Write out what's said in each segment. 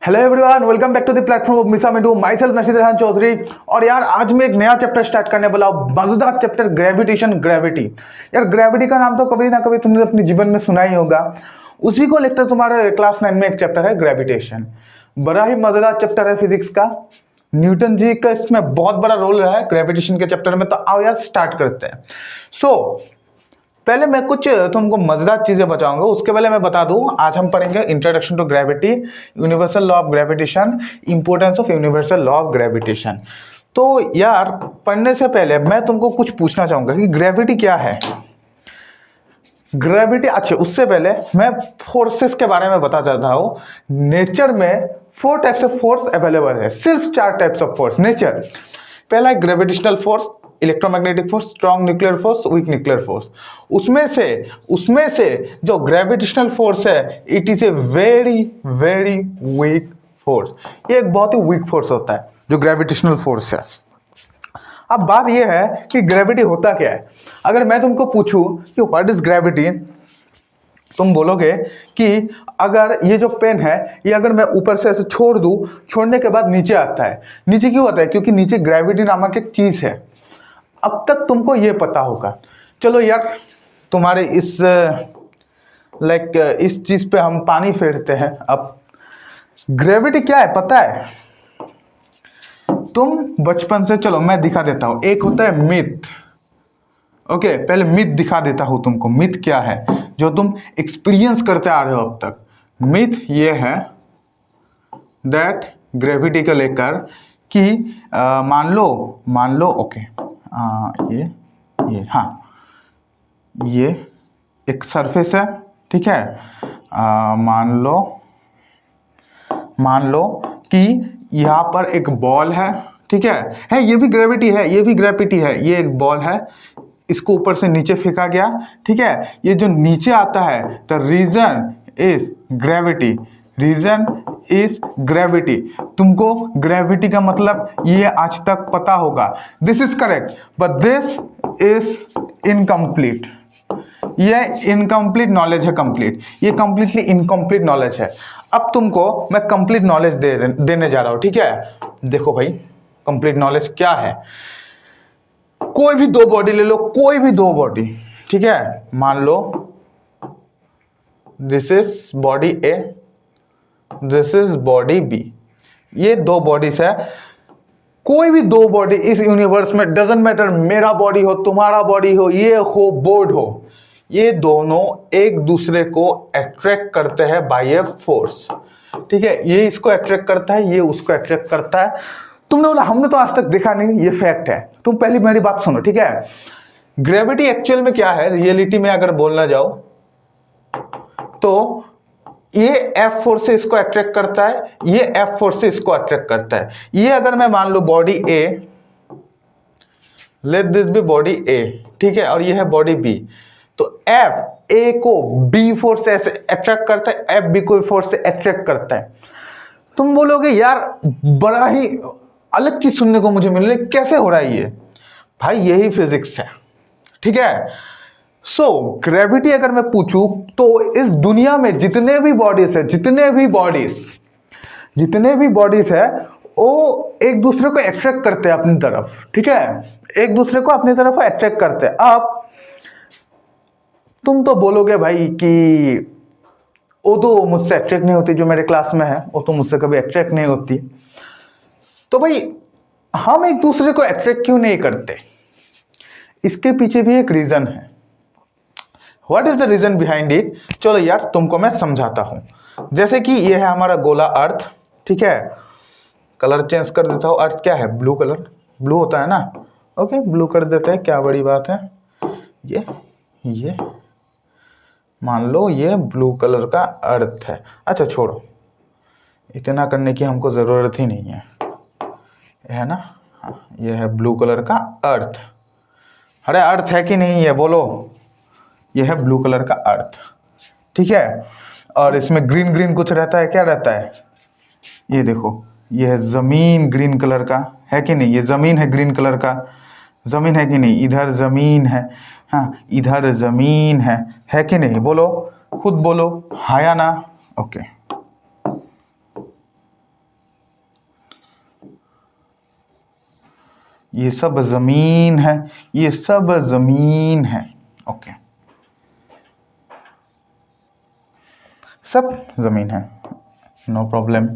Hello everyone, welcome back to the platform of Misa Mintu myself Nashid Rehan Chaudhary. और यार आज मैं एक नया चैप्टर स्टार्ट करने वाला हूँ, मजेदार चैप्टर ग्रेविटेशन। ग्रेविटी यार, ग्रेविटी का नाम तो कभी ना कभी तुमने अपने जीवन में सुना ही होगा। उसी को लेकर तुम्हारे क्लास 9 में एक चैप्टर है ग्रेविटेशन। बड़ा ही मजेदार चैप्टर है फिजिक्स का। न्यूटन जी का इसमें बहुत बड़ा रोल रहा है ग्रेविटेशन के चैप्टर में। तो आओ यार स्टार्ट करते हैं। पहले मैं कुछ तुमको मजेदार चीजें बताऊंगा। उसके पहले मैं बता दूं, आज हम पढ़ेंगे introduction to gravity, universal law of gravitation, importance of universal law of gravitation. तो यार पढ़ने से पहले मैं तुमको कुछ पूछना चाहूंगा कि ग्रेविटी क्या है। ग्रेविटी, अच्छा उससे पहले मैं फोर्सेस के बारे में बता चाहता हूँ। नेचर में 4 टाइप्स ऑफ फोर्स अवेलेबल है, सिर्फ 4 टाइप्स ऑफ फोर्स नेचर। पहला है gravitational force, electromagnetic force, strong nuclear force, weak nuclear force. उसमें से जो ग्रेविटेशनल फोर्स है, it is a very very weak force. ये एक बहुत ही वीक फोर्स होता है जो ग्रेविटेशनल फोर्स है। अब बात यह है कि ग्रेविटी होता क्या है। अगर मैं तुमको पूछूं कि व्हाट इज ग्रेविटी, तुम बोलोगे कि अगर ये जो पेन है, ये अगर मैं ऊपर से ऐसे छोड़ दूं, छोड़ने के बाद नीचे आता है। नीचे क्यों आता है? क्योंकि नीचे ग्रेविटी नामक एक चीज है। अब तक तुमको ये पता होगा। चलो यार, तुम्हारे इस इस चीज पे हम पानी फेरते हैं। अब ग्रेविटी क्या है पता है तुम बचपन से? चलो मैं दिखा देता हूं। एक होता है मिथ। ओके, पहले मिथ दिखा देता हूं तुमको। मिथ क्या है जो तुम एक्सपीरियंस करते आ रहे हो अब तक। मिथ ये है दैट ग्रेविटी को लेकर कि मान लो ओके, ये एक सरफेस है, ठीक है। मान लो कि यहाँ पर एक बॉल है, ठीक है। ये भी ग्रेविटी है, ये भी ग्रेविटी है। ये एक बॉल है, इसको ऊपर से नीचे फेंका गया, ठीक है। ये जो नीचे आता है, the reason is gravity. Reason is gravity. तुमको ग्रेविटी का मतलब ये आज तक पता होगा। This is correct but this is incomplete. ये इनकम्प्लीट नॉलेज है। कंप्लीट, ये कंप्लीटली इनकम्प्लीट नॉलेज है। अब तुमको मैं कंप्लीट नॉलेज देने जा रहा हूं, ठीक है। देखो भाई, कंप्लीट नॉलेज क्या है। कोई भी दो बॉडी ले लो, कोई भी दो बॉडी, ठीक है। मान लो this is body A, this is body B. ये दो बॉडीज है। कोई भी दो बॉडी इस यूनिवर्स में, डजंट मैटर, मेरा बॉडी हो, तुम्हारा बॉडी हो, ये हो, बोर्ड हो, ये दोनों एक दूसरे को अट्रैक्ट करते हैं बाय ए फोर्स, ठीक है। ये इसको अट्रैक्ट करता है, ये उसको अट्रैक्ट करता है। तुमने बोला हमने तो आज तक देखा नहीं, ये फैक्ट है। तुम पहली मेरी बात सुनो, ठीक है। ग्रेविटी एक्चुअल में क्या है, रियलिटी में अगर बोलना जाओ तो ये एफ फोर्स से इसको अट्रैक्ट करता है, ये एफ फोर्स से इसको अट्रैक्ट करता है। ये अगर मैं मान लो body A, let this be body A, ठीक है, और ये है बॉडी बी। तो एफ ए को बी फोर्स से ऐसे अट्रैक्ट करता है, एफ बी को फोर्स से अट्रैक्ट करता है। तुम बोलोगे यार बड़ा ही अलग चीज सुनने को मुझे मिल रही है, कैसे हो रहा है ये? भाई यही फिजिक्स है, ठीक है। ग्रेविटी अगर मैं पूछूं तो इस दुनिया में जितने भी बॉडीज है वो एक दूसरे को अट्रैक्ट करते हैं अपनी तरफ, ठीक है। एक दूसरे को अपनी तरफ अट्रैक्ट करते हैं। अब तुम तो बोलोगे भाई कि वो तो मुझसे अट्रैक्ट नहीं होती, जो मेरे क्लास में है वो तो मुझसे कभी अट्रैक्ट नहीं होती। तो भाई हम एक दूसरे को अट्रैक्ट क्यों नहीं करते? इसके पीछे भी एक रीजन है। What is the reason behind it? चलो यार तुमको मैं समझाता हूं। जैसे कि ये है हमारा गोला अर्थ, ठीक है। कलर चेंज कर देता हूं। अर्थ क्या है? ब्लू कलर, ब्लू होता है ना। ओके, ब्लू कर देते हैं, क्या बड़ी बात है। ये मान लो ये ब्लू कलर का अर्थ है। अच्छा छोड़ो, इतना करने की हमको जरूरत ही नहीं है ना। हाँ, ये है ब्लू कलर का अर्थ। अरे अर्थ है कि नहीं है बोलो? ये है ब्लू कलर का अर्थ, ठीक है। और इसमें ग्रीन ग्रीन कुछ रहता है, क्या रहता है? ये देखो, ये है जमीन, ग्रीन कलर का, है कि नहीं? ये जमीन है ग्रीन कलर का, जमीन है कि नहीं? इधर जमीन है, हाँ इधर जमीन है कि नहीं? बोलो, खुद बोलो, हाँ या ना? ओके, ये सब जमीन है, ये सब जमीन है। ओके, सब जमीन है, नो प्रॉब्लम।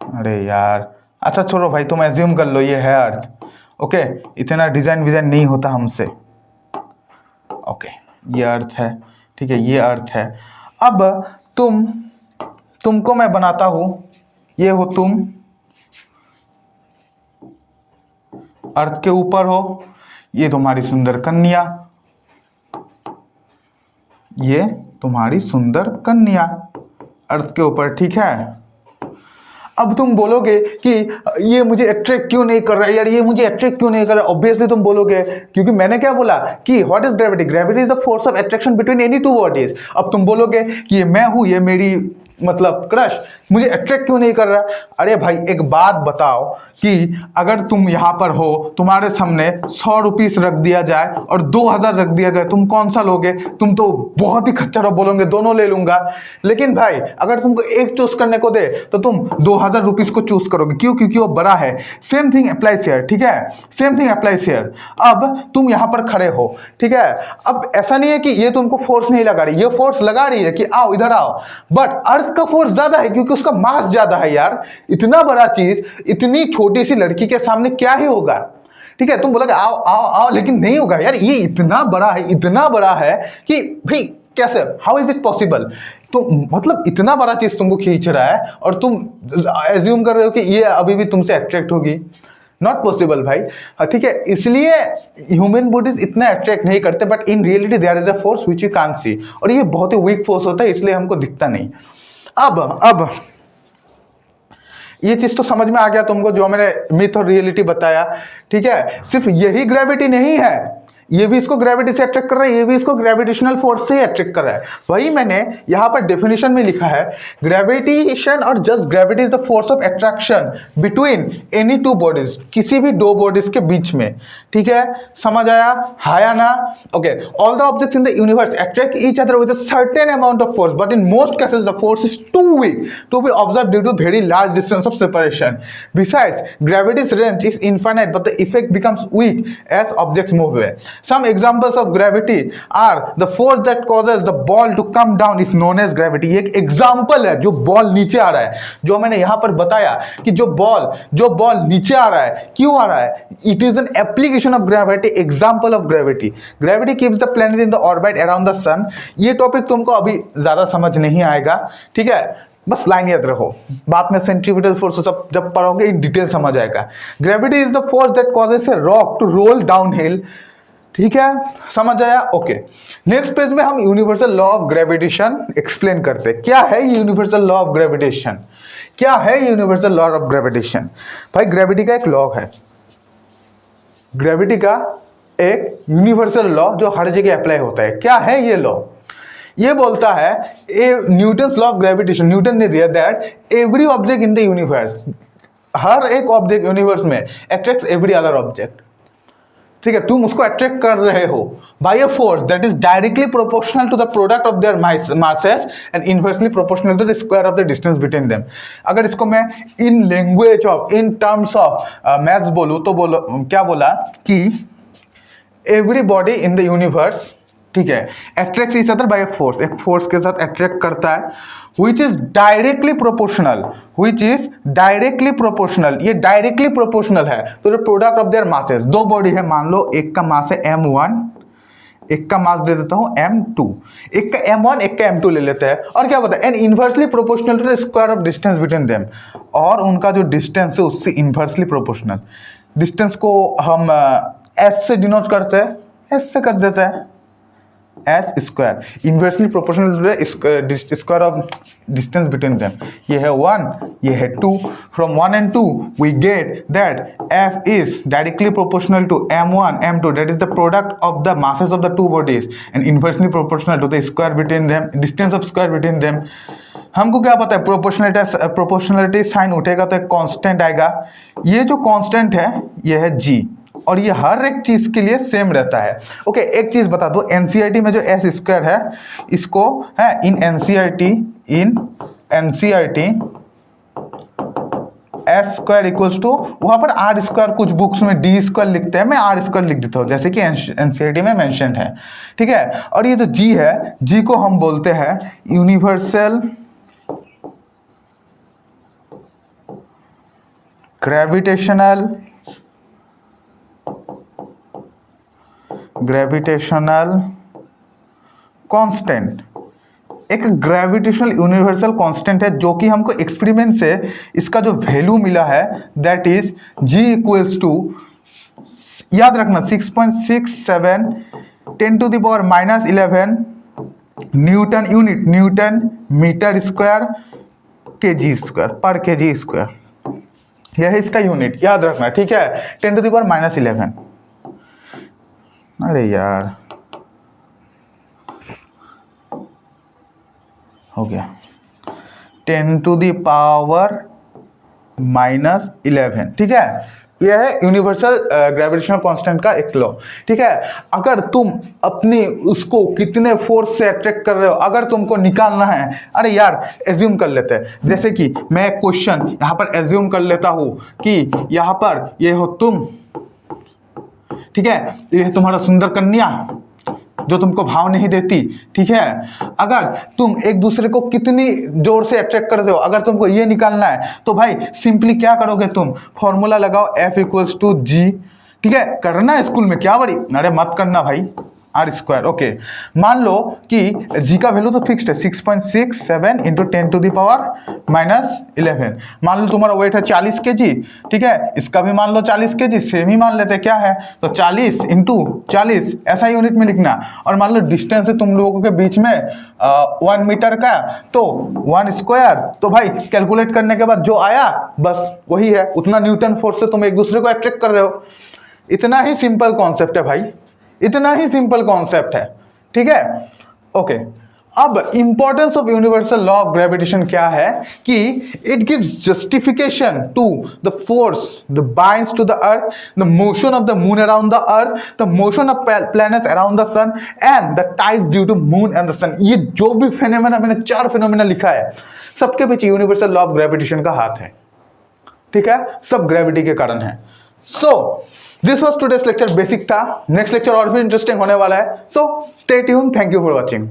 अरे यार, अच्छा छोड़ो भाई, तुम एज्यूम कर लो ये है अर्थ। ओके, इतना डिजाइन विजाइन नहीं होता हमसे। ओके, ये अर्थ है, ठीक है, ये अर्थ है। अब तुमको मैं बनाता हूं, ये हो तुम, अर्थ के ऊपर हो, ये तुम्हारी सुंदर कन्या, ये तुम्हारी सुंदर कन्या अर्थ के ऊपर, ठीक है। अब तुम बोलोगे कि ये मुझे अट्रैक्ट क्यों नहीं कर रहा है यार, ये मुझे अट्रैक्ट क्यों नहीं कर रहा है। ऑब्वियसली तुम बोलोगे क्योंकि मैंने क्या बोला कि what is gravity, gravity is the force of attraction between any two bodies. अब तुम बोलोगे कि ये मैं हूं, ये मेरी मतलब क्रश, मुझे अट्रैक्ट क्यों नहीं कर रहा। अरे भाई एक बात बताओ कि अगर तुम यहां पर हो, तुम्हारे सामने 100 रुपीस रख दिया जाए और 2000 रख दिया जाए, तुम कौन सा लोगे। तुम तो बहुत ही खच्चर हो, बोलोगे दोनों ले लूंगा। लेकिन भाई अगर तुमको एक चूज करने को दे तो तुम 2000 रुपीस को चूज करोगे, क्यों, क्योंकि वो बड़ा है। सेम थिंग अप्लाइज हियर, ठीक है, सेम थिंग अप्लाइज हियर। अब तुम यहां पर खड़े हो, ठीक है, अब ऐसा नहीं है कि ये तुमको फोर्स नहीं लगा रही, ये फोर्स लगा रही है कि आओ इधर आओ, बट अर्थ का फोर्स ज्यादा है क्योंकि उसका मास ज्यादा है यार। इतना बड़ा चीज इतनी छोटी सी लड़की के सामने क्या ही होगा, ठीक है। तुम बोलोगे आओ आओ आओ, लेकिन नहीं होगा यार, ये इतना बड़ा है, इतना बड़ा है कि भाई कैसे, हाउ इज इट पॉसिबल। तो मतलब इतना बड़ा चीज तुमको खींच रहा है और तुम एज्यूम कर रहे हो कि ये अभी भी तुमसे अट्रैक्ट होगी। नॉट पॉसिबल भाई, ठीक है। इसलिए ह्यूमन बॉडीज इतना अट्रैक्ट नहीं करते, but in reality there is a force which you can't see, और ये बहुत ही वीक फोर्स होता है, इसलिए हमको दिखता नहीं। अब ये चीज तो समझ में आ गया तुमको, जो मैंने मिथ और रियलिटी बताया, ठीक है। सिर्फ यही ग्रेविटी नहीं है, ये भी इसको ग्रेविटी से अट्रैक्ट कर रहा है, ये भी इसको ग्रेविटेशनल फोर्स से अट्रैक्ट कर रहा है। वही मैंने यहां पर डेफिनेशन में लिखा है, ग्रेविटेशन और just gravity is the force of attraction between any two bodies, किसी भी दो बॉडीज के बीच में, ठीक है। समझ आया, हाया ना। Okay, all the objects in the universe attract each other with a certain amount of force, but in most cases the force is too weak to be observe due to very large distance of separation. Besides gravity's range is infinite but the effect becomes weak as objects move away. Some examples of gravity are the force that causes the ball to come down is known as gravity। ये एक example है, जो ball नीचे आ रहा है, जो मैंने यहां पर बताया कि जो बॉल नीचे आ रहा है, क्यों आ रहा है, it is an application of gravity, example of gravity. Gravity keeps the planet in the orbit around the sun. ये टॉपिक तुमको अभी ज्यादा समझ नहीं आएगा, ठीक है, बस लाइन याद रखो, बाद में सेंट्रीपिटल फोर्स सब जब पढ़ोगे इन डिटेल समझ आएगा। Gravity is the force that causes a rock to roll down hill, ठीक है, समझ आया। ओके, नेक्स्ट पेज में हम universal law of gravitation explain करते हैं। क्या है यूनिवर्सल लॉ ऑफ ग्रेविटेशन, क्या है यूनिवर्सल लॉ ऑफ ग्रेविटेशन। भाई ग्रेविटी का एक लॉ है, ग्रेविटी का एक यूनिवर्सल लॉ जो हर जगह अप्लाई होता है। क्या है ये लॉ, ये बोलता है Newton's law of gravitation, Newton ने दिया that every object in the universe, हर एक ऑब्जेक्ट यूनिवर्स में अट्रैक्ट्स एवरी अदर ऑब्जेक्ट, ठीक है। तुम उसको अट्रैक्ट कर रहे हो by a force that is directly proportional to the product of their masses and inversely proportional to the square of the distance between them. अगर इसको मैं in language of, in terms of maths बोलूं तो क्या बोला कि every body in the universe, ठीक है, attracts each other by a force, एक फोर्स के साथ अट्रैक्ट करता है, which is directly proportional, which is directly proportional, ये डायरेक्टली प्रोपोर्शनल है तो जो प्रोडक्ट ऑफ देयर मासेस, दो बॉडी है, मान लो एक का मास है m1, एक का मास दे देता हूं m2, एक का m1 एक का m2 ले लेते हैं, और क्या होता है and inversely proportional to the square of distance between them, और उनका जो डिस्टेंस है उससे इनवर्सली प्रोपोर्शनल। डिस्टेंस को हम s से डिनोट करते हैं, s से कर देते हैं S square, inversely proportional to the square of distance between them. ये है 1, ये है 2, from 1 and 2 we get that F is directly proportional to m1 m2, that is the product of the masses of the two bodies and inversely proportional to the square between them, distance of square between them. हमको क्या पता है, proportionality sign उठेगा तो एक constant आएगा, ये जो कांस्टेंट है ये है g, और ये हर एक चीज के लिए सेम रहता है। ओके, एक चीज बता दो, एनसीईआरटी में जो एस स्क्वायर है इसको है in NCERT S square equals to, वहां पर आर स्क्वायर कुछ बुक्स में डी स्क्वायर लिखते हैं, मैं आर स्क्वायर लिख देता हूं जैसे कि एनसीईआरटी में मेंशन है, ठीक है। और ये जो जी है, जी को हम बोलते हैं यूनिवर्सल ग्रेविटेशनल कांस्टेंट। एक ग्रेविटेशनल यूनिवर्सल कांस्टेंट है जो कि हमको एक्सपेरिमेंट से इसका जो वैल्यू मिला है that is G equals to, याद रखना 6.67 10⁻⁻11 newton unit, newton metre square kg square पर केजी स्क्वायर, यह है इसका यूनिट, याद रखना, ठीक है। 10⁻11, अरे यार हो गया 10⁻⁻11, ठीक है। यह है यूनिवर्सल ग्रेविटेशनल कांस्टेंट का एक लॉ, ठीक है। अगर तुम अपनी उसको कितने फोर्स से अट्रैक्ट कर रहे हो अगर तुमको निकालना है, अरे यार एज्यूम कर लेते हैं, जैसे कि मैं एक क्वेश्चन यहाँ पर एज्यूम कर लेता हूँ कि यहाँ पर ये हो तुम, ठीक है, ये तुम्हारा सुंदर कन्या जो तुमको भाव नहीं देती, ठीक है। अगर तुम एक दूसरे को कितनी जोर से अट्रैक्ट करते हो, अगर तुमको ये निकालना है तो भाई सिंपली क्या करोगे, तुम फॉर्मूला लगाओ F इक्वल्स टू जी, ठीक है। करना है स्कूल में, क्या बड़ी, अरे मत करना भाई, आर स्क्वायर, ओके। मान लो कि जी का वैल्यू तो फिक्स्ड है 6.67 इंटू 10⁻⁻11, मान लो तुम्हारा वेट है 40 kg, ठीक है। इसका भी मान लो 40 kg, सेम ही मान लेते, क्या है तो 40 इंटू 40, ऐसा यूनिट में लिखना। और मान लो डिस्टेंस है तुम लोगों के बीच में 1 मीटर का, तो 1 स्क्वायर, तो भाई कैलकुलेट करने के बाद जो आया बस वही है, उतना न्यूटन फोर्स से तुम एक दूसरे को अट्रैक्ट कर रहे हो। इतना ही सिंपल कॉन्सेप्ट है भाई, इतना ही सिंपल कॉन्सेप्ट है, ठीक है, ओके। अब importance of universal law of gravitation क्या है कि it gives justification to the force the binds to the earth, the motion of the moon around the earth, the motion of planets around the sun and the tides due to moon and the sun. ये जो भी phenomena, मैंने 4 phenomena लिखा है, सबके पीछे universal law of gravitation का हाथ है, ठीक है, सब ग्रेविटी के कारण है। So this was today's lecture, basic था। नेक्स्ट लेक्चर और भी इंटरेस्टिंग होने वाला है, so stay tune, thank you for watching.